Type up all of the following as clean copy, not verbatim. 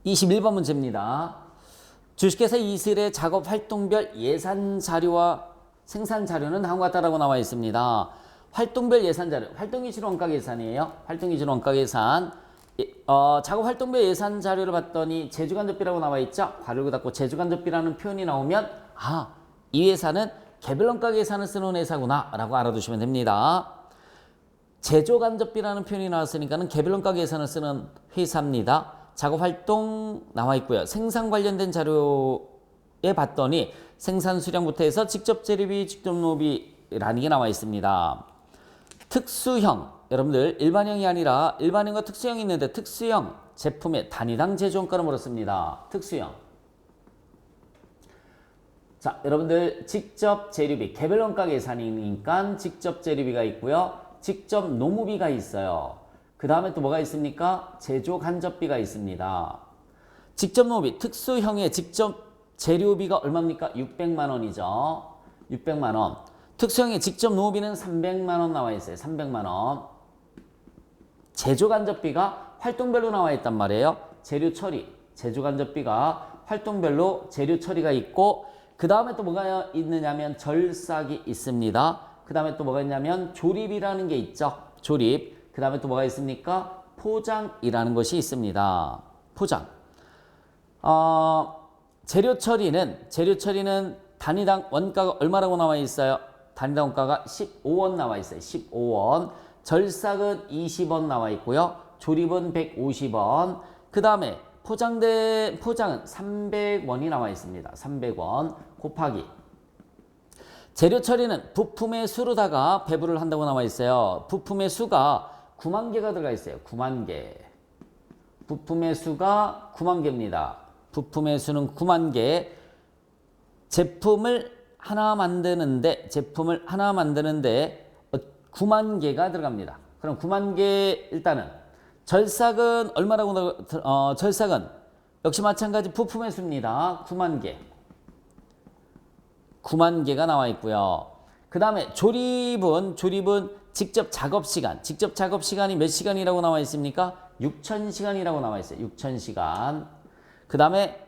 21번 문제입니다. 주식회사 이슬의 작업 활동별 예산 자료와 생산 자료는 다음과 같다라고 나와 있습니다. 활동별 예산 자료, 활동기준 원가 계산이에요. 활동기준 원가 계산. 작업 활동별 예산 자료를 봤더니 제주간접비라고 나와 있죠. 괄호 닫고 제주간접비라는 표현이 나오면 이 회사는 개별 원가 계산을 쓰는 회사구나 라고 알아두시면 됩니다. 제조간접비라는 표현이 나왔으니까는 개별 원가 계산을 쓰는 회사입니다. 작업활동 나와 있고요. 생산 관련된 자료에 봤더니 생산 수량부터 해서 직접 재료비, 직접 노비라는 게 나와 있습니다. 특수형, 여러분들 일반형이 아니라 일반형과 특수형이 있는데 특수형 제품의 단위당 제조원가를 물었습니다. 특수형. 자, 여러분들 직접 재료비, 개별 원가 계산이니까 직접 재료비가 있고요. 직접 노무비가 있어요. 그 다음에 또 뭐가 있습니까? 제조 간접비가 있습니다. 직접 노무비, 특수형의 직접 재료비가 얼마입니까? 600만 원이죠. 600만 원. 특수형의 직접 노무비는 300만 원 나와 있어요. 300만 원. 제조 간접비가 활동별로 나와 있단 말이에요. 재료 처리, 제조 간접비가 활동별로 재료 처리가 있고 그 다음에 또 뭐가 있느냐면 절삭이 있습니다. 그 다음에 또 뭐가 있냐면 조립이라는 게 있죠. 조립. 그 다음에 또 뭐가 있습니까? 포장이라는 것이 있습니다. 포장. 재료 처리는 단위당 원가가 얼마라고 나와 있어요? 단위당 원가가 15원 나와 있어요. 15원. 절삭은 20원 나와 있고요. 조립은 150원. 그 다음에 포장은 300원이 나와 있습니다. 300원 곱하기 재료 처리는 부품의 수로다가 배부를 한다고 나와 있어요. 부품의 수가 9만 개가 들어가 있어요. 9만 개. 부품의 수가 9만 개입니다. 부품의 수는 9만 개. 제품을 하나 만드는데 9만 개가 들어갑니다. 그럼 9만 개 일단은 절삭은 얼마라고 절삭은 역시 마찬가지 부품의 수입니다. 9만 개. 9만 개가 나와 있고요. 그 다음에 조립은 직접 작업 시간이 몇 시간이라고 나와 있습니까? 6,000시간이라고 나와 있어요. 6,000시간. 그 다음에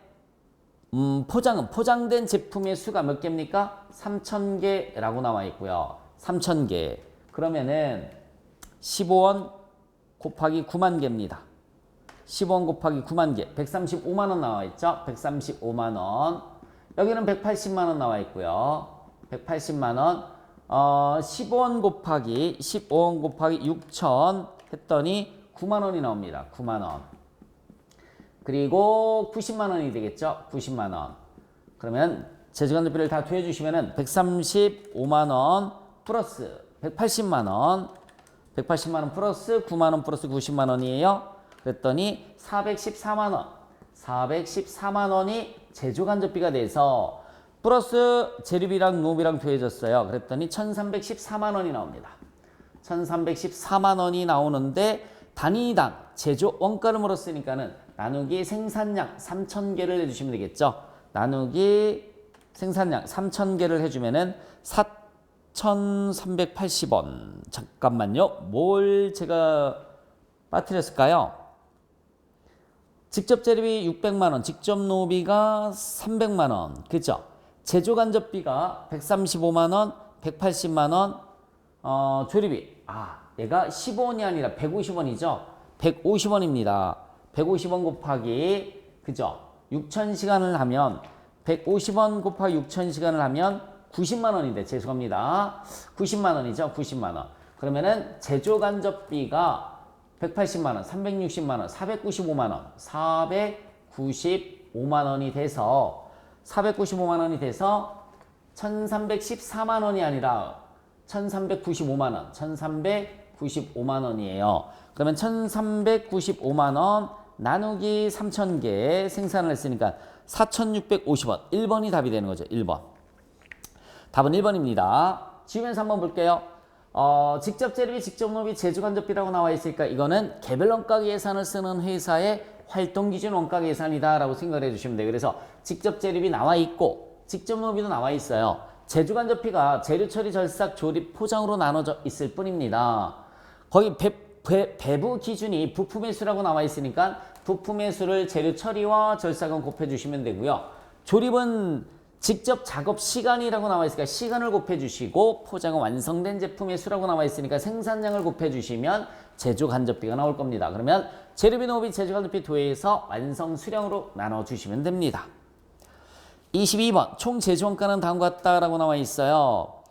포장된 제품의 수가 몇 개입니까? 3,000개라고 나와 있고요. 3,000개. 그러면은 15원 곱하기 9만 개입니다. 15원 곱하기 9만 개. 135만 원 나와 있죠? 135만 원. 여기는 180만 원 나와 있고요. 180만 원. 15원 곱하기 6천 했더니 9만 원이 나옵니다. 9만 원. 그리고 90만 원이 되겠죠? 90만 원. 그러면 제주간접비를 다 더해 주시면은 135만 원 플러스 180만 원. 180만 원 플러스 9만 원 플러스 90만 원이에요. 그랬더니 414만 원. 414만 원이 제조간접비가 돼서 플러스 재료비랑 노비랑 더해졌어요. 그랬더니 1314만 원이 나옵니다. 1314만 원이 나오는데 단위당 제조 원가를 물었으니까는 나누기 생산량 3,000개를 해주시면 되겠죠. 나누기 생산량 3,000개를 해주면은 4,380원. 잠깐만요. 뭘 제가 빠뜨렸을까요? 직접 재료비 600만 원, 직접 노비가 300만 원, 그죠? 제조 간접비가 135만 원, 180만 원, 조립비. 얘가 15원이 아니라 150원이죠? 150원입니다. 150원 곱하기, 그죠? 6,000시간을 하면, 150원 곱하기 6,000시간을 하면 90만 원인데, 죄송합니다. 90만 원이죠? 90만 원. 그러면은 제조 간접비가 180만 원, 360만 원, 495만 원, 495만 원이 돼서 1314만 원이 아니라 1395만 원, 1395만 원이에요. 그러면 1395만 원 나누기 3,000개 생산을 했으니까 4,650원. 1번이 답이 되는 거죠. 1번. 답은 1번입니다. 지우면서 한번 볼게요. 직접 재료비, 직접 노비, 제조간접비라고 나와 있으니까 이거는 개별 원가 계산을 쓰는 회사의 활동기준 원가 계산이다 라고 생각을 해주시면 돼요. 그래서 직접 재료비 나와 있고 직접 노비도 나와 있어요. 제조간접비가 재료 처리, 절삭, 조립, 포장으로 나눠져 있을 뿐입니다. 거기 배부 기준이 부품의 수라고 나와 있으니까 부품의 수를 재료 처리와 절삭은 곱해주시면 되고요. 조립은 직접 작업 시간이라고 나와 있으니까 시간을 곱해주시고 포장은 완성된 제품의 수라고 나와 있으니까 생산량을 곱해주시면 제조 간접비가 나올 겁니다. 그러면 재료비, 노무비, 제조 간접비 도해에서 완성 수량으로 나눠주시면 됩니다. 22번 총 제조원가는 다음과 같다라고 나와 있어요.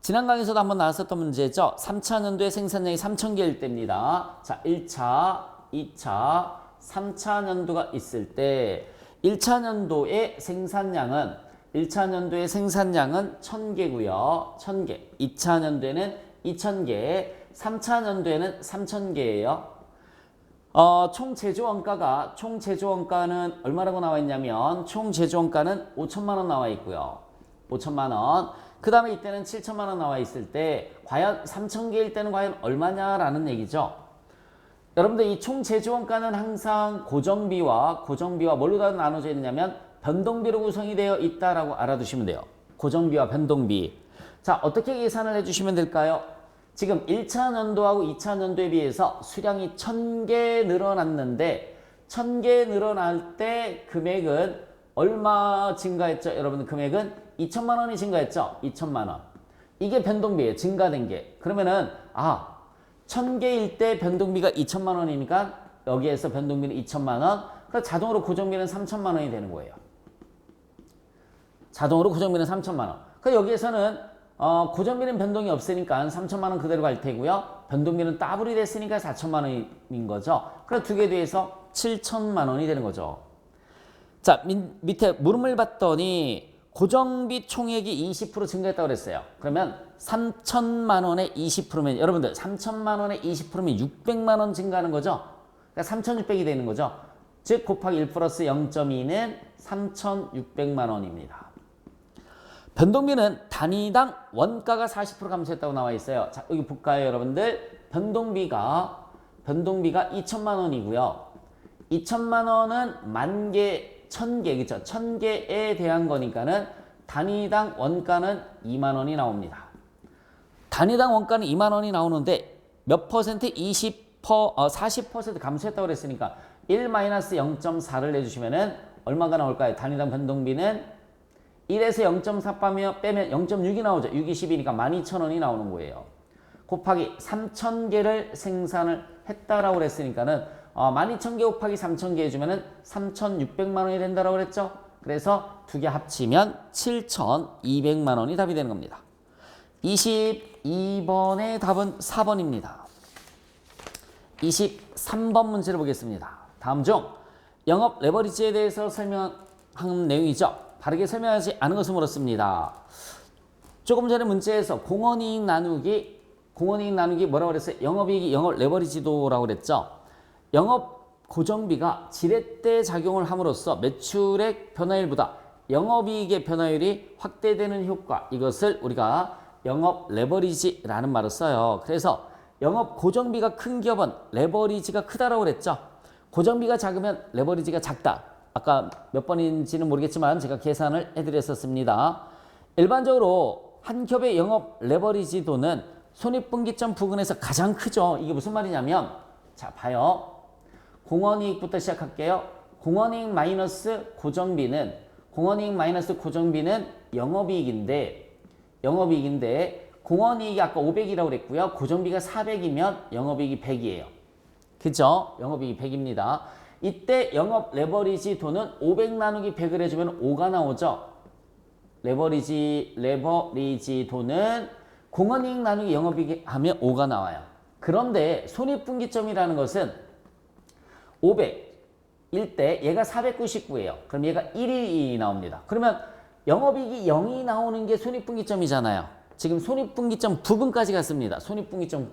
지난 강의에서도 한번 나왔었던 문제죠. 3차 년도에 생산량이 3,000개일 때입니다. 자, 1차, 2차, 3차 년도가 있을 때 1차 년도의 생산량은 1,000개고요. 1,000개. 2차 년도에는 2,000개, 3차 년도에는 3,000개예요. 총 제조원가는 얼마라고 나와 있냐면 총 제조원가는 5천만 원 나와 있고요. 5천만 원. 그 다음에 이때는 7천만 원 나와 있을 때 과연 3,000개일 때는 과연 얼마냐라는 얘기죠. 여러분들 이 총 제조원가는 항상 고정비와 뭘로 다 나눠져 있냐면 변동비로 구성이 되어 있다라고 알아두시면 돼요. 고정비와 변동비. 자, 어떻게 계산을 해주시면 될까요? 지금 1차 년도하고 2차 년도에 비해서 수량이 1,000개 늘어났는데 1,000개 늘어날 때 금액은 얼마 증가했죠? 여러분 금액은 2천만 원이 증가했죠? 2천만 원. 이게 변동비예요. 증가된 게. 그러면은 1,000개일 때 변동비가 2천만 원이니까 여기에서 변동비는 2천만 원. 그래서 자동으로 고정비는 3천만 원이 되는 거예요. 자동으로 고정비는 3천만 원. 그러니까 여기에서는 고정비는 변동이 없으니까 3천만 원 그대로 갈 테고요. 변동비는 더블이 됐으니까 4천만 원인 거죠. 그래서 두 개 더해서 7천만 원이 되는 거죠. 자, 밑에 물음을 봤더니 고정비 총액이 20% 증가했다고 그랬어요. 그러면 3천만 원에 20%면 여러분들 3천만 원에 20%면 600만 원 증가하는 거죠. 그러니까 3,600이 되는 거죠. 즉 곱하기 1 플러스 0.2는 3,600만 원입니다. 변동비는 단위당 원가가 40% 감소했다고 나와 있어요. 자, 여기 볼까요, 여러분들? 변동비가 2천만 원이고요. 2천만 원은 만 개, 1,000개, 그쵸? 1,000개에 대한 거니까는 단위당 원가는 2만 원이 나옵니다. 단위당 원가는 2만 원이 나오는데 몇 퍼센트? 40% 감소했다고 그랬으니까 1-0.4를 내주시면은 얼마가 나올까요? 단위당 변동비는 1에서 0.4 빼면 0.6이 나오죠. 6이 10이니까 12,000원이 나오는 거예요. 곱하기 3,000개를 생산을 했다라고 그랬으니까는 12,000개 곱하기 3,000개 해주면은 3,600만 원이 된다라고 그랬죠. 그래서 두 개 합치면 7,200만 원이 답이 되는 겁니다. 22번의 답은 4번입니다. 23번 문제를 보겠습니다. 다음 중 영업 레버리지에 대해서 설명한 내용이죠. 바르게 설명하지 않은 것을 물었습니다. 조금 전에 문제에서 공원이익 나누기 뭐라고 그랬어요? 영업이익이 영업 레버리지도라고 그랬죠. 영업 고정비가 지렛대 작용을 함으로써 매출액 변화율보다 영업이익의 변화율이 확대되는 효과, 이것을 우리가 영업 레버리지라는 말을 써요. 그래서 영업 고정비가 큰 기업은 레버리지가 크다라고 그랬죠. 고정비가 작으면 레버리지가 작다. 아까 몇 번인지는 모르겠지만 제가 계산을 해드렸었습니다. 일반적으로 한 기업의 영업 레버리지도는 손익분기점 부근에서 가장 크죠. 이게 무슨 말이냐면, 자 봐요. 공원이익부터 시작할게요. 공원이익 마이너스 고정비는 영업이익인데 공원이익이 아까 500이라고 그랬고요. 고정비가 400이면 영업이익이 100이에요. 그죠? 영업이익이 100입니다. 이때 영업 레버리지도는 500 나누기 100을 해주면 5가 나오죠. 레버리지도는 공원이익 나누기 영업이익 하면 5가 나와요. 그런데 손익분기점이라는 것은 500일 때 얘가 499예요. 그럼 얘가 1이 나옵니다. 그러면 영업이익이 0이 나오는 게 손익분기점이잖아요. 지금 손익분기점 부근까지 갔습니다. 손익분기점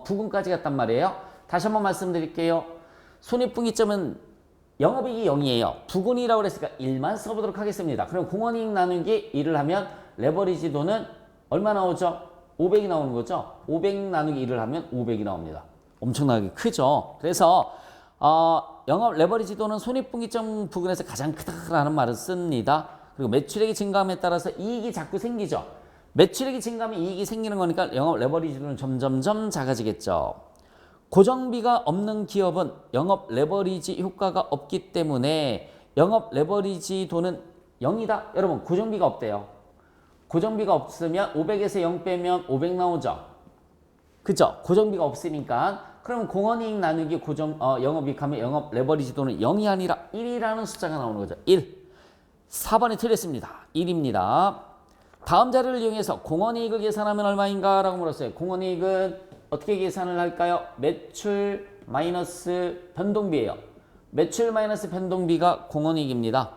부근까지 갔단 말이에요. 다시 한번 말씀드릴게요. 손익분기점은 영업이익이 0이에요. 부근이라고 그랬으니까 1만 써보도록 하겠습니다. 그럼 공원이익 나누기 1을 하면 레버리지도는 얼마 나오죠? 500이 나오는 거죠. 500 나누기 1을 하면 500이 나옵니다. 엄청나게 크죠. 그래서 영업 레버리지도는 손익분기점 부근에서 가장 크다라는 말을 씁니다. 그리고 매출액이 증가함에 따라서 이익이 자꾸 생기죠. 매출액이 증가하면 이익이 생기는 거니까 영업 레버리지도는 점점점 작아지겠죠. 고정비가 없는 기업은 영업 레버리지 효과가 없기 때문에 영업 레버리지 도는 0이다. 여러분 고정비가 없대요. 고정비가 없으면 500에서 0 빼면 500 나오죠. 그죠? 고정비가 없으니까 그러면 공헌이익 나누기 영업이익 하면 영업 레버리지 도는 0이 아니라 1이라는 숫자가 나오는 거죠. 1. 4번이 틀렸습니다. 1입니다. 다음 자료를 이용해서 공헌이익을 계산하면 얼마인가 라고 물었어요. 공헌이익은 어떻게 계산을 할까요? 매출 마이너스 변동비예요. 매출 마이너스 변동비가 공헌이익입니다.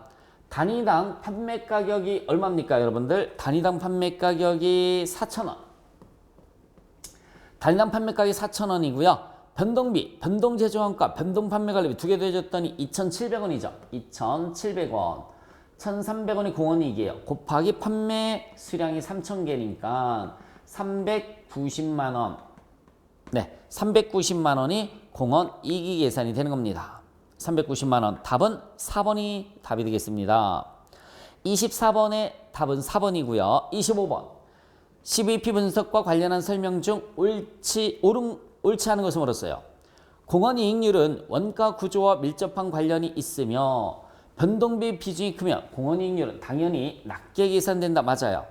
단위당 판매 가격이 얼마입니까 여러분들? 단위당 판매 가격이 4,000원. 단위당 판매 가격이 4,000원이고요. 변동비, 변동제조원가, 변동판매관리비 두 개 더해줬더니 2,700원이죠. 2,700원. 1,300원이 공헌이익이에요. 곱하기 판매 수량이 3,000개니까 390만원. 네, 390만원이 공헌이익이 계산이 되는 겁니다. 390만원. 답은 4번이 답이 되겠습니다. 24번의 답은 4번이고요. 25번. CVP 분석과 관련한 설명 중 옳지 않은 것을 물었어요. 공헌이익률은 원가 구조와 밀접한 관련이 있으며 변동비 비중이 크면 공헌이익률은 당연히 낮게 계산된다. 맞아요.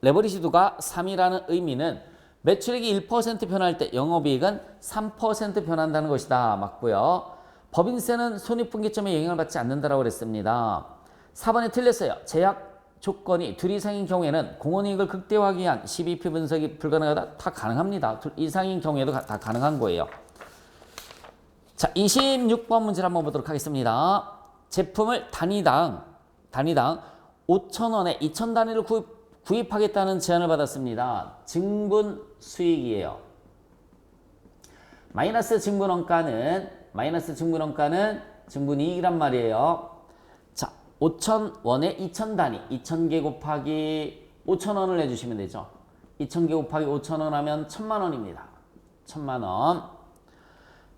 레버리지도가 3이라는 의미는 매출액이 1% 변할 때 영업이익은 3% 변한다는 것이다. 맞고요. 법인세는 손익분기점에 영향을 받지 않는다라고 그랬습니다. 4번에 틀렸어요. 제약 조건이 둘 이상인 경우에는 공헌이익을 극대화하기 위한 CVP 분석이 불가능하다? 다 가능합니다. 둘 이상인 경우에도 다 가능한 거예요. 자, 26번 문제를 한번 보도록 하겠습니다. 제품을 단위당 5,000원에 2,000단위를 구입하겠다는 제안을 받았습니다. 증분 수익이에요. 마이너스 증분원가는 증분이익이란 말이에요. 자, 5,000원에 2,000단위, 2,000개 곱하기 5,000원을 내주시면 되죠. 2,000개 곱하기 5,000원 하면 1,000만원입니다. 1,000만원.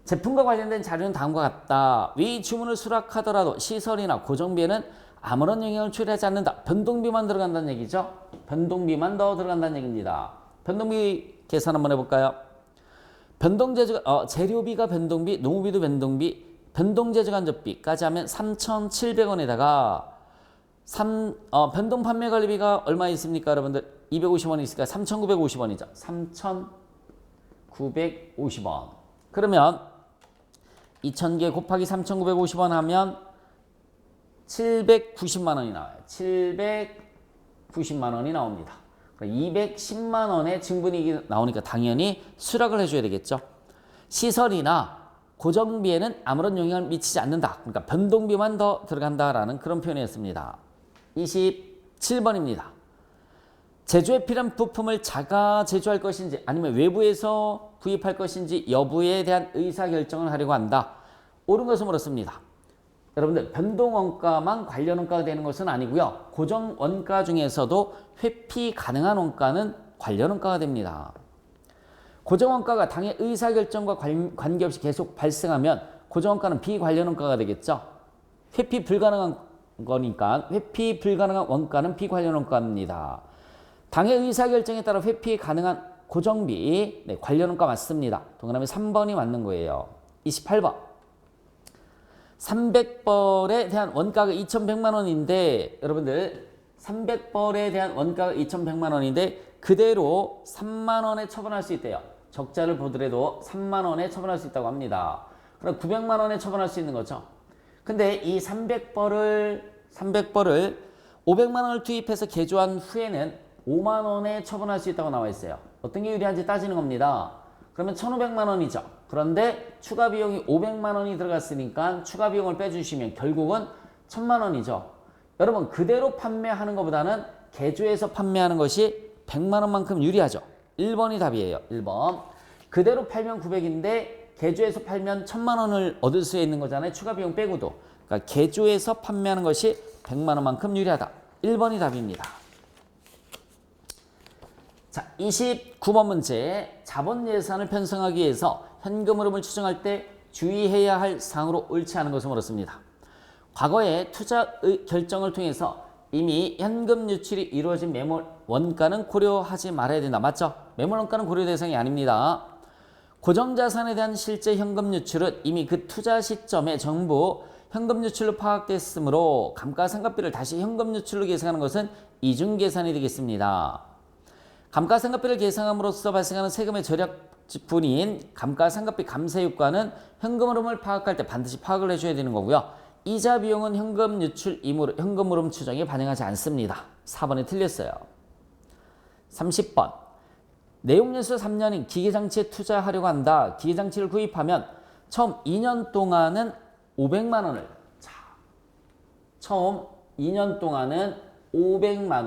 제품과 관련된 자료는 다음과 같다. 위 주문을 수락하더라도 시설이나 고정비에는 아무런 영향을 초래하지 않는다. 변동비만 들어간다는 얘기죠. 변동비만 더 들어간다는 얘기입니다. 변동비 계산 한번 해볼까요? 재료비가 변동비, 노무비도 변동비, 변동제조간접비까지 하면 3,700원에다가 변동판매관리비가 얼마 있습니까 여러분들? 250원이 있으니까 3,950원이죠. 3,950원. 그러면 2,000개 곱하기 3,950원 하면 790만 원이 나와요. 790만 원이 나옵니다. 210만 원의 증분이익이 나오니까 당연히 수락을 해줘야 되겠죠. 시설이나 고정비에는 아무런 영향을 미치지 않는다. 그러니까 변동비만 더 들어간다라는 그런 표현이었습니다. 27번입니다. 제조에 필요한 부품을 자가 제조할 것인지 아니면 외부에서 구입할 것인지 여부에 대한 의사결정을 하려고 한다. 옳은 것을 물었습니다. 여러분들 변동원가만 관련 원가가 되는 것은 아니고요. 고정 원가 중에서도 회피 가능한 원가는 관련 원가가 됩니다. 고정 원가가 당의 의사결정과 관계없이 계속 발생하면 고정 원가는 비관련 원가가 되겠죠. 회피 불가능한 거니까 회피 불가능한 원가는 비관련 원가입니다. 당의 의사결정에 따라 회피 가능한 고정비, 네, 관련 원가 맞습니다. 동그라미 3번이 맞는 거예요. 28번. 300벌에 대한 원가가 2,100만 원인데 여러분들 300벌에 대한 원가가 2,100만 원인데 그대로 3만 원에 처분할 수 있대요. 적자를 보더라도 3만 원에 처분할 수 있다고 합니다. 그럼 900만 원에 처분할 수 있는 거죠. 근데 이 300벌을 500만 원을 투입해서 개조한 후에는 5만 원에 처분할 수 있다고 나와 있어요. 어떤 게 유리한지 따지는 겁니다. 그러면 1,500만 원이죠. 그런데 추가 비용이 500만 원이 들어갔으니까 추가 비용을 빼주시면 결국은 1,000만 원이죠. 여러분 그대로 판매하는 것보다는 개조해서 판매하는 것이 100만 원만큼 유리하죠. 1번이 답이에요. 1번. 그대로 팔면 900인데 개조해서 팔면 1,000만 원을 얻을 수 있는 거잖아요. 추가 비용 빼고도. 그러니까 개조해서 판매하는 것이 100만 원만큼 유리하다. 1번이 답입니다. 자, 29번 문제. 자본 예산을 편성하기 위해서 현금 흐름을 추정할 때 주의해야 할 사항으로 옳지 않은 것을 물었습니다. 과거에 투자 결정을 통해서 이미 현금 유출이 이루어진 매몰 원가는 고려하지 말아야 된다. 맞죠? 매몰 원가는 고려 대상이 아닙니다. 고정자산에 대한 실제 현금 유출은 이미 그 투자 시점에 전부 현금 유출로 파악됐으므로 감가상각비를 다시 현금 유출로 계산하는 것은 이중계산이 되겠습니다. 감가상각비를 계산함으로써 발생하는 세금의 절약분인 감가상각비 감세효과는 현금 흐름을 파악할 때 반드시 파악을 해줘야 되는 거고요. 이자 비용은 현금 유출 현금 흐름 추정에 반영하지 않습니다. 4번이 틀렸어요. 30번. 내용연수 3년인 기계장치에 투자하려고 한다. 기계장치를 구입하면 처음 2년 동안은 500만 원을 처음 2년 동안은 500만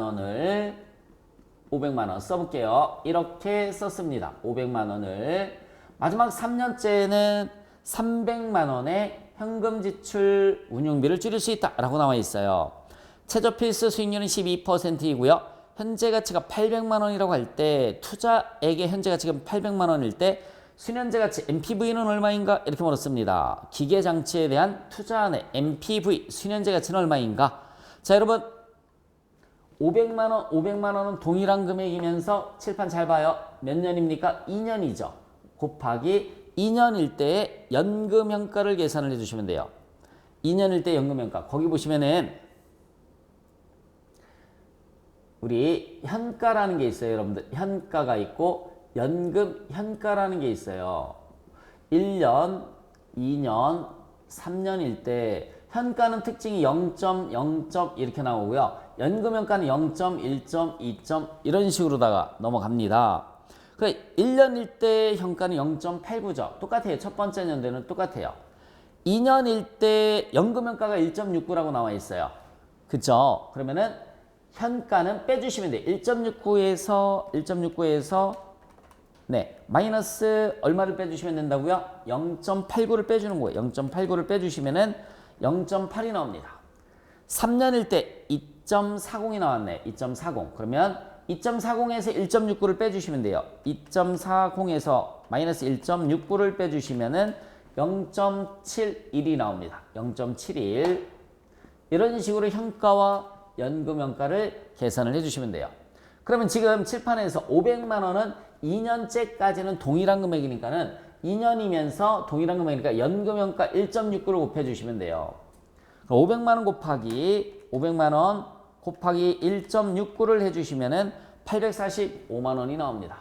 원 써볼게요. 이렇게 썼습니다. 500만 원을 마지막 3년째는 300만 원의 현금 지출 운용비를 줄일 수 있다라고 나와 있어요. 최저 필수 수익률은 12%이고요. 현재 가치가 800만 원이라고 할 때 투자액의 현재 가치가 800만 원일 때 수년제 가치 NPV는 얼마인가 이렇게 물었습니다. 기계장치에 대한 투자안의 NPV 수년제 가치는 얼마인가? 자 여러분 500만 원은 동일한 금액이면서 칠판 잘 봐요. 몇 년입니까? 2년이죠. 곱하기 2년일 때의 연금현가를 계산을 해주시면 돼요. 2년일 때 연금현가 거기 보시면은 우리 현가라는 게 있어요. 여러분들 현가가 있고 연금현가라는 게 있어요. 1년, 2년, 3년일 때 현가는 특징이 0.0. 이렇게 나오고요. 연금현가는 0.1, 2. 이런 식으로다가 넘어갑니다. 그 1년일 때 현가는 0.89죠. 똑같아요. 첫 번째 연도는 똑같아요. 2년일 때 연금현가가 1.69라고 나와 있어요. 그쵸? 그러면은 현가는 빼주시면 돼요. 1.69에서 네 마이너스 얼마를 빼주시면 된다고요? 0.89를 빼주는 거예요. 0.89를 빼주시면은 0.8이 나옵니다. 3년일 때 2.40이 나왔네. 2.40. 그러면 2.40에서 1.69를 빼주시면 돼요. 2.40에서 마이너스 1.69를 빼주시면은 0.71이 나옵니다. 0.71. 이런 식으로 현가와 연금현가를 계산을 해주시면 돼요. 그러면 지금 칠판에서 500만 원은 2년째까지는 동일한 금액이니까는 2년이면서 동일한 금액이니까 연금현가 1.69를 곱해주시면 돼요. 500만 원 곱하기 1.69를 해주시면은 845만 원이 나옵니다.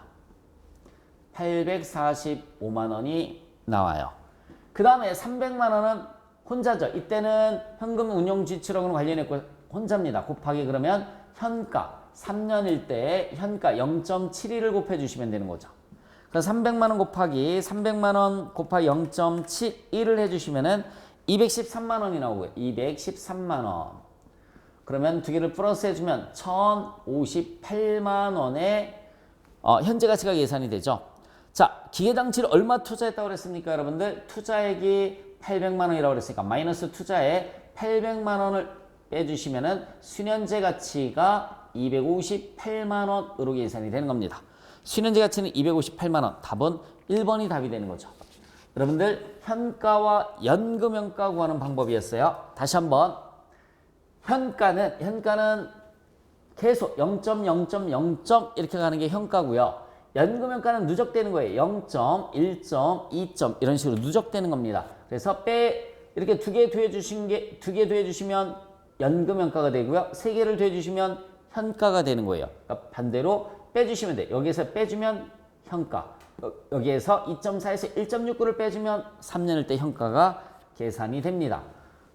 845만 원이 나와요. 그 다음에 300만 원은 혼자죠. 이때는 현금 운용 지출하고는 관련했고 혼자입니다. 곱하기 그러면 현가 3년일 때 현가 0.72를 곱해주시면 되는 거죠. 그래서 300만 원 곱하기 0.71을 해주시면은 213만 원이 나오고요. 213만 원. 그러면 두 개를 플러스 해주면 1058만 원의 현재 가치가 계산이 되죠. 자, 기계장치를 얼마 투자했다고 그랬습니까, 여러분들? 투자액이 800만 원이라고 그랬으니까 마이너스 투자에 800만 원을 빼주시면은 수년제 가치가 258만 원으로 계산이 되는 겁니다. 수년제 가치는 258만 원. 답은 1번이 답이 되는 거죠. 여러분들 현가와 연금현가 구하는 방법이었어요. 다시 한번 현가는 계속 0.0.0. 이렇게 가는 게 현가고요. 연금현가는 누적되는 거예요. 0.1, 2. 이런 식으로 누적되는 겁니다. 그래서 이렇게 두 개 더해주시면 연금현가가 되고요. 세 개를 더해주시면 현가가 되는 거예요. 그러니까 반대로 빼주시면 돼요. 여기에서 빼주면 현가. 여기에서 2.4에서 1.69를 빼주면 3년일 때 현가가 계산이 됩니다.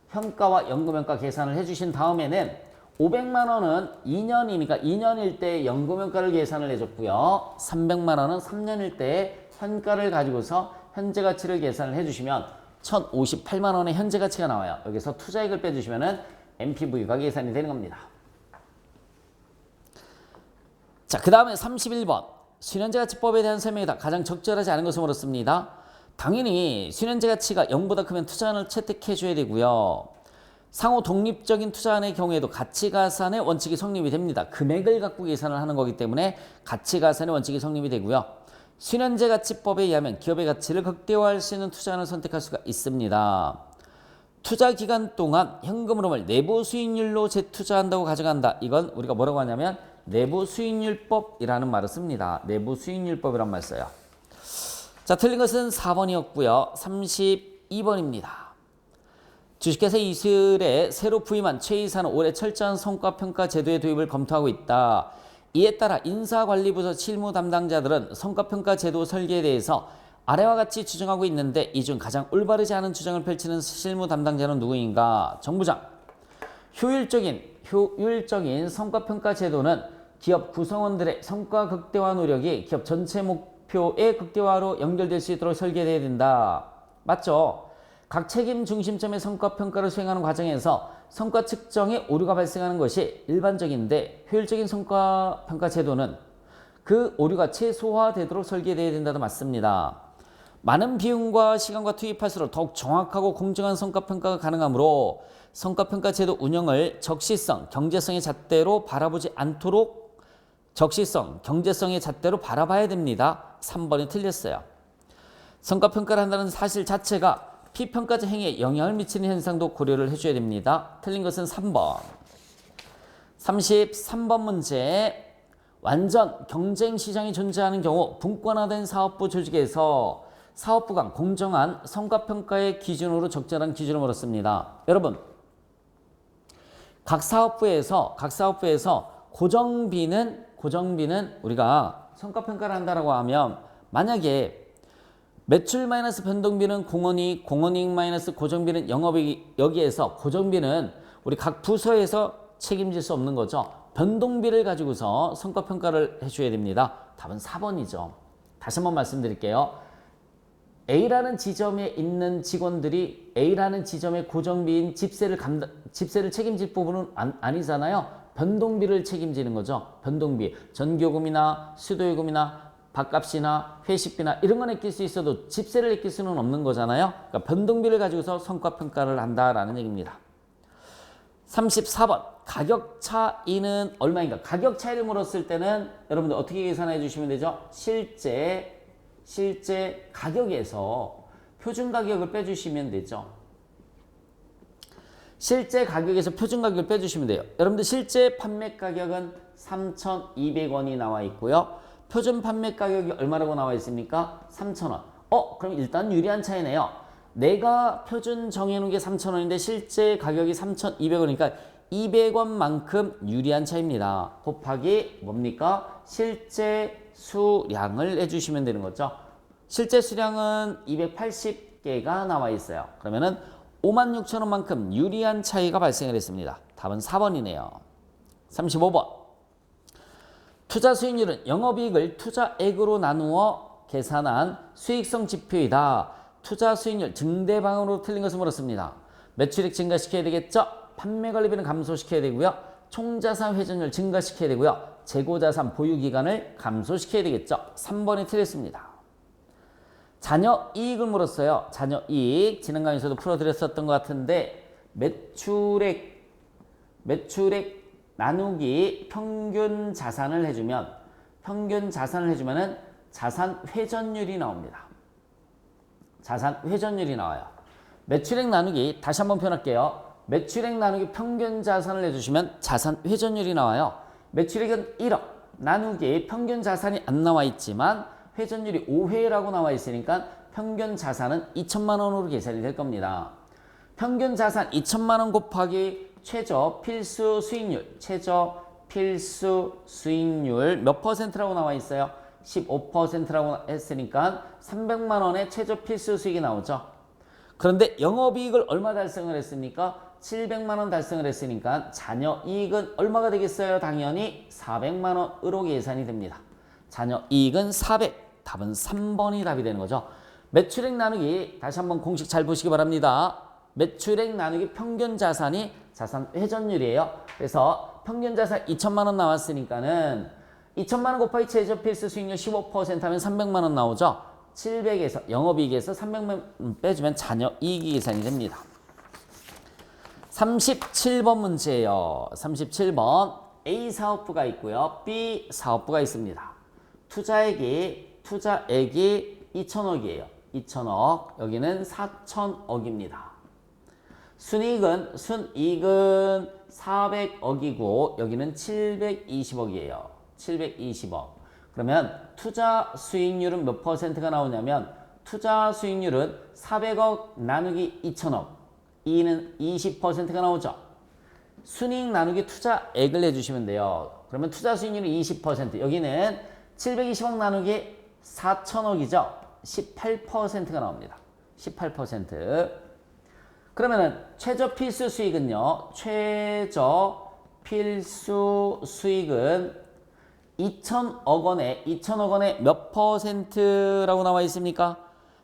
현가와 연금현가 계산을 해주신 다음에는 500만 원은 2년이니까 2년일 때 연금현가를 계산을 해줬고요. 300만 원은 3년일 때 현가를 가지고서 현재 가치를 계산을 해주시면 1058만 원의 현재 가치가 나와요. 여기서 투자액을 빼주시면은 NPV가 계산이 되는 겁니다. 자, 그 다음에 31번. 수년제가치법에 대한 설명이 가장 적절하지 않은 것을 물었습니다. 당연히 수년제가치가 0보다 크면 투자안을 채택해 줘야 되고요. 상호 독립적인 투자안의 경우에도 가치가산의 원칙이 성립이 됩니다. 금액을 갖고 계산을 하는 거기 때문에 가치가산의 원칙이 성립이 되고요. 수년제가치법에 의하면 기업의 가치를 극대화할 수 있는 투자안을 선택할 수가 있습니다. 투자 기간 동안 현금 흐름을 내부 수익률로 재투자한다고 가정한다. 이건 우리가 뭐라고 하냐면 내부 수익률법이라는 말을 씁니다. 내부 수익률법이란 말 써요. 자, 틀린 것은 4번이었고요. 32번입니다. 주식회사 이슬에 새로 부임한 최 이사는 올해 철저한 성과평가 제도의 도입을 검토하고 있다. 이에 따라 인사관리부서 실무 담당자들은 성과평가 제도 설계에 대해서 아래와 같이 추정하고 있는데 이 중 가장 올바르지 않은 주장을 펼치는 실무 담당자는 누구인가? 정부장. 효율적인 성과평가 제도는 기업 구성원들의 성과 극대화 노력이 기업 전체 목표의 극대화로 연결될 수 있도록 설계되어야 된다. 맞죠? 각 책임 중심점의 성과평가를 수행하는 과정에서 성과 측정에 오류가 발생하는 것이 일반적인데 효율적인 성과평가 제도는 그 오류가 최소화되도록 설계되어야 된다도 맞습니다. 많은 비용과 시간과 투입할수록 더욱 정확하고 공정한 성과평가가 가능하므로 성과평가 제도 운영을 적시성, 경제성의 잣대로 바라보지 않도록 경제성의 잣대로 바라봐야 됩니다. 3번이 틀렸어요. 성과평가를 한다는 사실 자체가 피평가자 행위에 영향을 미치는 현상도 고려를 해줘야 됩니다. 틀린 것은 3번. 33번 문제. 완전 경쟁 시장이 존재하는 경우 분권화된 사업부 조직에서 사업부 간 공정한 성과평가의 기준으로 적절한 기준을 물었습니다. 여러분, 각 사업부에서 고정비는 우리가 성과평가를 한다라고 하면 만약에 매출 마이너스 변동비는 공헌이익, 공헌이익 마이너스 고정비는 영업이익, 여기에서 고정비는 우리 각 부서에서 책임질 수 없는 거죠. 변동비를 가지고서 성과평가를 해줘야 됩니다. 답은 4번이죠. 다시 한번 말씀드릴게요. A라는 지점에 있는 직원들이 A라는 지점의 고정비인 집세를 책임질 부분은 아니잖아요. 변동비를 책임지는 거죠. 변동비, 전기요금이나 수도요금이나 밥값이나 회식비나 이런 건 아낄 수 있어도 집세를 아낄 수는 없는 거잖아요. 그러니까 변동비를 가지고서 성과평가를 한다라는 얘기입니다. 34번. 가격 차이는 얼마인가? 가격 차이를 물었을 때는 여러분들 어떻게 계산해 주시면 되죠? 실제 가격에서 표준 가격을 빼주시면 되죠. 실제 가격에서 표준 가격을 빼주시면 돼요. 여러분들 실제 판매 가격은 3,200원이 나와 있고요. 표준 판매 가격이 얼마라고 나와 있습니까? 3,000원. 그럼 일단 유리한 차이네요. 내가 표준 정해놓은 게 3,000원인데 실제 가격이 3,200원이니까 200원만큼 유리한 차이입니다. 곱하기 뭡니까? 실제 수량을 해주시면 되는 거죠. 실제 수량은 280개가 나와 있어요. 그러면은 56,000원만큼 유리한 차이가 발생을 했습니다. 답은 4번이네요. 35번. 투자 수익률은 영업이익을 투자액으로 나누어 계산한 수익성 지표이다. 투자 수익률 증대방으로 틀린 것을 물었습니다. 매출액 증가시켜야 되겠죠? 판매관리비는 감소시켜야 되고요. 총자산 회전율 증가시켜야 되고요. 재고자산 보유기간을 감소시켜야 되겠죠? 3번이 틀렸습니다. 자녀이익을 물었어요. 자녀이익 지난 강의에서도 풀어드렸었던 것 같은데 매출액 나누기 평균 자산을 해주면은 자산 회전율이 나옵니다. 자산 회전율이 나와요. 매출액 나누기 다시 한번 표현할게요. 매출액 나누기 평균 자산을 해주시면 자산 회전율이 나와요. 매출액은 1억 나누기 평균 자산이 안 나와 있지만 회전율이 5회라고 나와 있으니까 평균 자산은 2천만 원으로 계산이 될 겁니다. 평균 자산 2천만 원 곱하기 최저 필수 수익률 몇 퍼센트라고 나와 있어요? 15%라고 했으니까 300만 원의 최저 필수 수익이 나오죠. 그런데 영업이익을 얼마 달성을 했습니까? 700만 원 달성을 했으니까 자녀이익은 얼마가 되겠어요? 당연히 400만 원으로 계산이 됩니다. 자녀이익은 400. 답은 3번이 답이 되는 거죠. 매출액 나누기 다시 한번 공식 잘 보시기 바랍니다. 매출액 나누기 평균 자산이 자산 회전율이에요. 그래서 평균 자산 2천만 원 나왔으니까는 2천만 원 곱하기 최저 필수 수익률 15% 하면 300만 원 나오죠. 700에서 영업이익에서 300만 원 빼주면 자녀이익이 계산이 됩니다. 37번 문제예요. 37번. A 사업부가 있고요. B 사업부가 있습니다. 투자액이 2천억이에요. 2천억. 여기는 4천억입니다. 순이익은 400억이고 여기는 720억이에요. 720억. 그러면 투자 수익률은 몇 퍼센트가 나오냐면 투자 수익률은 400억 나누기 2천억. 이는 20%가 나오죠. 순이익 나누기 투자액을 내주시면 돼요. 그러면 투자 수익률이 20%. 여기는 720억 나누기 4천억이죠. 18%가 나옵니다. 18%. 그러면은 최저 필수 수익은요. 최저 필수 수익은 2천억 원에 몇 퍼센트라고 나와 있습니까?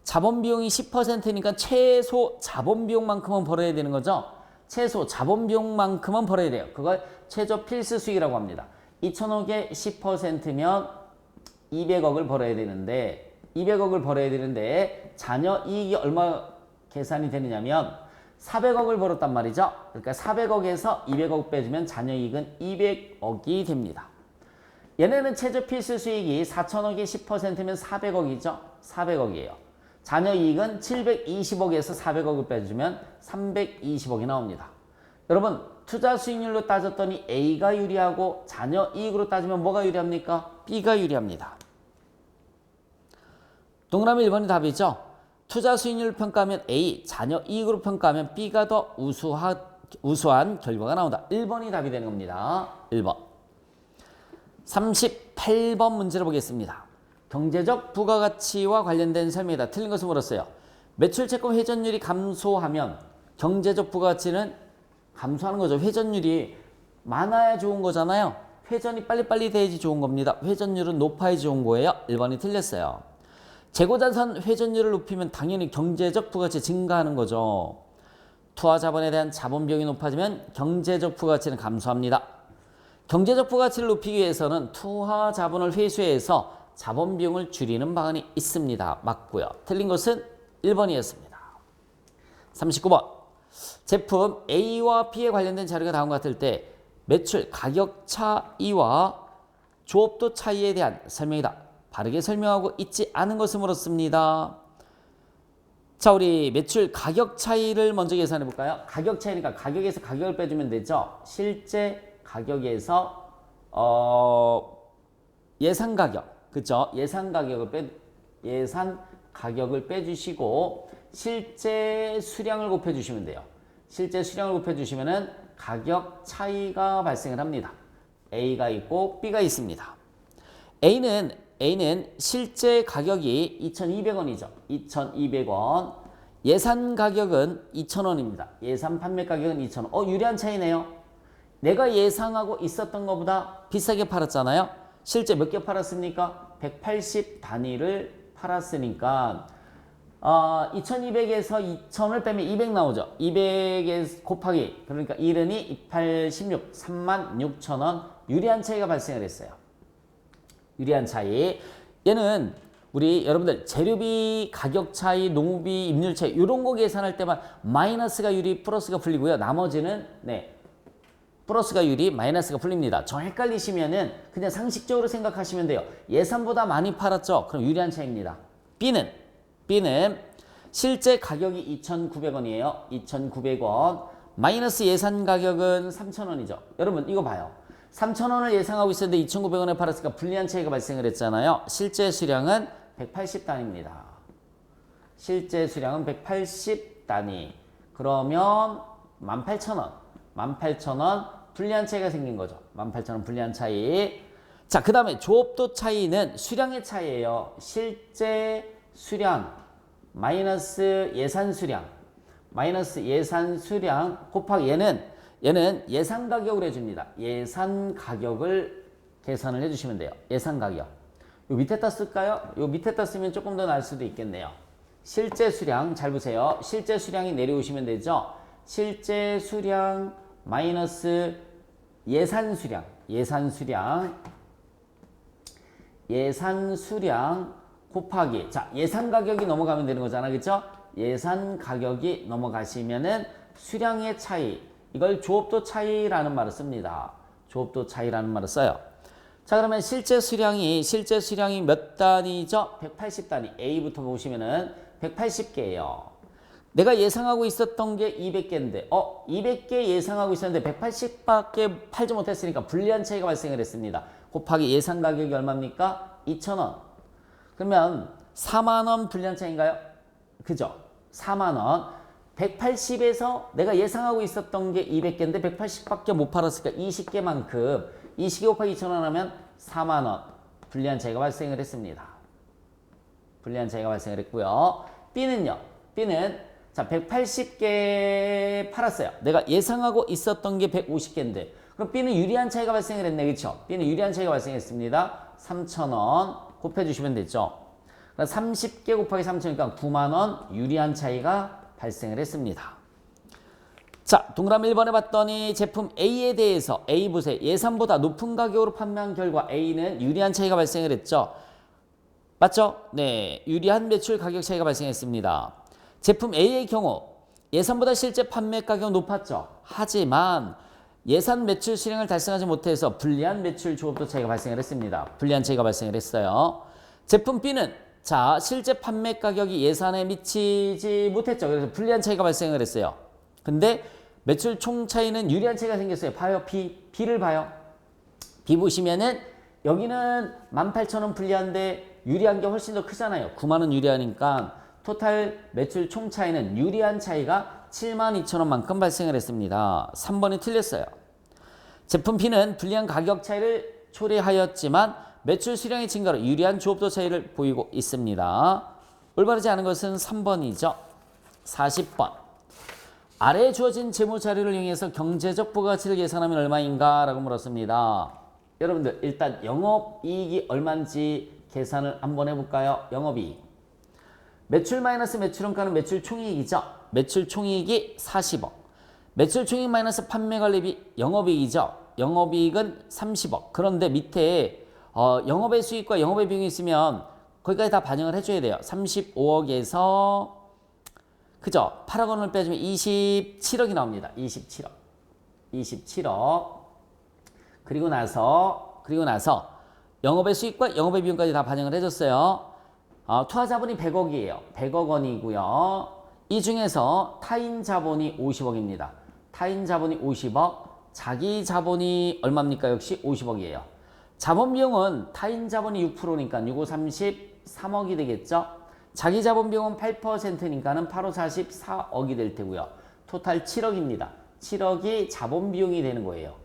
자본 비용이 10%니까 최소 자본 비용만큼은 벌어야 되는 거죠. 최소 자본 비용만큼은 벌어야 돼요. 그걸 최저 필수 수익이라고 합니다. 2천억에 10%면 200억을 벌어야 되는데 200억을 벌어야 되는데 잔여 이익이 얼마 계산이 되느냐면 400억을 벌었단 말이죠. 그러니까 400억에서 200억 빼주면 잔여 이익은 200억이 됩니다. 얘네는 최저 필수 수익이 4천억에 10%면 400억이죠. 400억이에요. 잔여 이익은 720억에서 400억을 빼주면 320억이 나옵니다. 여러분 투자 수익률로 따졌더니 A가 유리하고 잔여 이익으로 따지면 뭐가 유리합니까? B가 유리합니다. 동그라미 1번이 답이죠. 투자 수익률 평가하면 A, 잔여 이익으로 평가하면 B가 더 우수한 결과가 나온다. 1번이 답이 되는 겁니다. 1번. 38번 문제를 보겠습니다. 경제적 부가가치와 관련된 설명이다. 틀린 것을 물었어요. 매출 채권 회전율이 감소하면 경제적 부가가치는 감소하는 거죠. 회전율이 많아야 좋은 거잖아요. 회전이 빨리빨리 돼야지 좋은 겁니다. 회전율은 높아야 좋은 거예요. 1번이 틀렸어요. 재고자산 회전율을 높이면 당연히 경제적 부가가치 증가하는 거죠. 투하자본에 대한 자본 비용이 높아지면 경제적 부가가치는 감소합니다. 경제적 부가가치를 높이기 위해서는 투하자본을 회수해서 자본 비용을 줄이는 방안이 있습니다. 맞고요. 틀린 것은 1번이었습니다. 39번. 제품 A와 B에 관련된 자료가 다음과 같을 때 매출 가격 차이와 조업도 차이에 대한 설명이다. 바르게 설명하고 있지 않은 것을 물었습니다. 자, 우리 매출 가격 차이를 먼저 계산해 볼까요? 가격 차이니까 가격에서 가격을 빼주면 되죠. 실제 가격에서 예상 가격, 그렇죠? 예산 가격을 빼주시고 실제 수량을 곱해주시면 돼요. 실제 수량을 곱해주시면은 가격 차이가 발생을 합니다. A가 있고 B가 있습니다. A는 실제 가격이 2,200원이죠. 2,200원. 예산 가격은 2,000원입니다. 예산 판매 가격은 2,000원. 유리한 차이네요. 내가 예상하고 있었던 것보다 비싸게 팔았잖아요. 실제 몇 개 팔았습니까? 180 단위를 팔았으니까 2200에서 2000을 빼면 200 나오죠. 200에 곱하기 그러니까 1은이 286, 36,000원 유리한 차이가 발생을 했어요. 유리한 차이. 얘는 우리 여러분들 재료비 가격 차이, 농업비 임률 차이 이런 거 계산할 때만 마이너스가 유리, 플러스가 풀리고요. 나머지는 플러스가 유리, 마이너스가 풀립니다. 저 헷갈리시면은 그냥 상식적으로 생각하시면 돼요. 예산보다 많이 팔았죠? 그럼 유리한 차이입니다. B는 실제 가격이 2,900원이에요. 2,900원. 마이너스 예산 가격은 3,000원이죠. 여러분 이거 봐요. 3,000원을 예상하고 있었는데 2,900원에 팔았으니까 불리한 차이가 발생을 했잖아요. 실제 수량은 180단위입니다. 실제 수량은 180단위. 그러면 18,000원. 18,000원 불리한 차이가 생긴 거죠. 18,000원 불리한 차이. 자, 그 다음에 조업도 차이는 수량의 차이예요. 실제 수량 마이너스 예산 수량. 마이너스 예산 수량 곱하기 얘는 예산 가격을 해줍니다. 예산 가격을 계산을 해주시면 돼요. 예산 가격. 요 밑에다 쓸까요? 요 밑에다 쓰면 조금 더 나을 수도 있겠네요. 실제 수량 잘 보세요. 실제 수량이 내려오시면 되죠. 실제 수량 마이너스 예산 수량. 예산 수량 곱하기. 자, 예산 가격이 넘어가면 되는 거잖아. 그렇죠? 예산 가격이 넘어가시면은 수량의 차이. 이걸 조업도 차이라는 말을 씁니다. 조업도 차이라는 말을 써요. 자, 그러면 실제 수량이 몇 단위죠? 180단위. A부터 보시면은 180개예요. 내가 예상하고 있었던 게 200개인데 200개 예상하고 있었는데 180밖에 팔지 못했으니까 불리한 차이가 발생을 했습니다. 곱하기 예상 가격이 얼마입니까? 2,000원. 그러면 4만 원 불리한 차이인가요? 그죠? 4만 원. 180에서 내가 예상하고 있었던 게 200개인데 180밖에 못 팔았으니까 20개만큼 20개 곱하기 2,000원 하면 4만 원 불리한 차이가 발생을 했습니다. 불리한 차이가 발생을 했고요. B는요. B는 자 180개 팔았어요. 내가 예상하고 있었던 게 150개인데 그럼 B는 유리한 차이가 발생을 했네. 그렇죠? B는 유리한 차이가 발생했습니다. 3,000원 곱해주시면 됐죠. 30개 곱하기 3,000이니까 9만 원 유리한 차이가 발생을 했습니다. 자, 동그라미 1번에 봤더니 제품 A에 대해서 A 보세요. 예산보다 높은 가격으로 판매한 결과 A는 유리한 차이가 발생을 했죠. 맞죠? 네, 유리한 매출 가격 차이가 발생했습니다. 제품 A의 경우 예산보다 실제 판매 가격은 높았죠. 하지만 예산 매출 실행을 달성하지 못해서 불리한 매출 조업도 차이가 발생을 했습니다. 불리한 차이가 발생을 했어요. 제품 B는 자 실제 판매 가격이 예산에 미치지 못했죠. 그래서 불리한 차이가 발생을 했어요. 근데 매출 총 차이는 유리한 차이가 생겼어요. 봐요. B를 봐요. B 보시면은 여기는 18,000원 불리한데 유리한 게 훨씬 더 크잖아요. 9만 원 유리하니까 토탈 매출 총 차이는 유리한 차이가 72,000원만큼 발생을 했습니다. 3번이 틀렸어요. 제품 B는 불리한 가격 차이를 초래하였지만 매출 수량의 증가로 유리한 조업도 차이를 보이고 있습니다. 올바르지 않은 것은 3번이죠. 40번. 아래에 주어진 재무 자료를 이용해서 경제적 부가가치를 계산하면 얼마인가? 라고 물었습니다. 여러분들 일단 영업이익이 얼마인지 계산을 한번 해볼까요? 영업이익. 매출 마이너스 매출원가는 매출 총이익이죠. 매출 총이익이 40억. 매출 총이익 마이너스 판매관리비 영업이익이죠. 영업이익은 30억. 그런데 밑에 영업의 수익과 영업의 비용이 있으면 거기까지 다 반영을 해줘야 돼요. 35억에서 그죠? 8억 원을 빼주면 27억이 나옵니다. 27억. 그리고 나서 영업의 수익과 영업의 비용까지 다 반영을 해줬어요. 투하 자본이 100억이에요. 100억 원이고요. 이 중에서 타인 자본이 50억입니다. 타인 자본이 50억, 자기 자본이 얼마입니까? 역시 50억이에요. 자본 비용은 타인 자본이 6%니까 6, 5, 33억이 되겠죠? 자기 자본 비용은 8%니까는 8, 5, 44억이 될 테고요. 토탈 7억입니다. 7억이 자본 비용이 되는 거예요.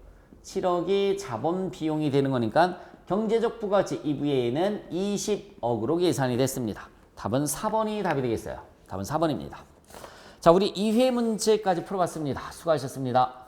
7억이 자본 비용이 되는 거니까 경제적 부가가치 EVA는 20억으로 계산이 됐습니다. 답은 4번이 답이 되겠어요. 답은 4번입니다. 자, 우리 2회 문제까지 풀어봤습니다. 수고하셨습니다.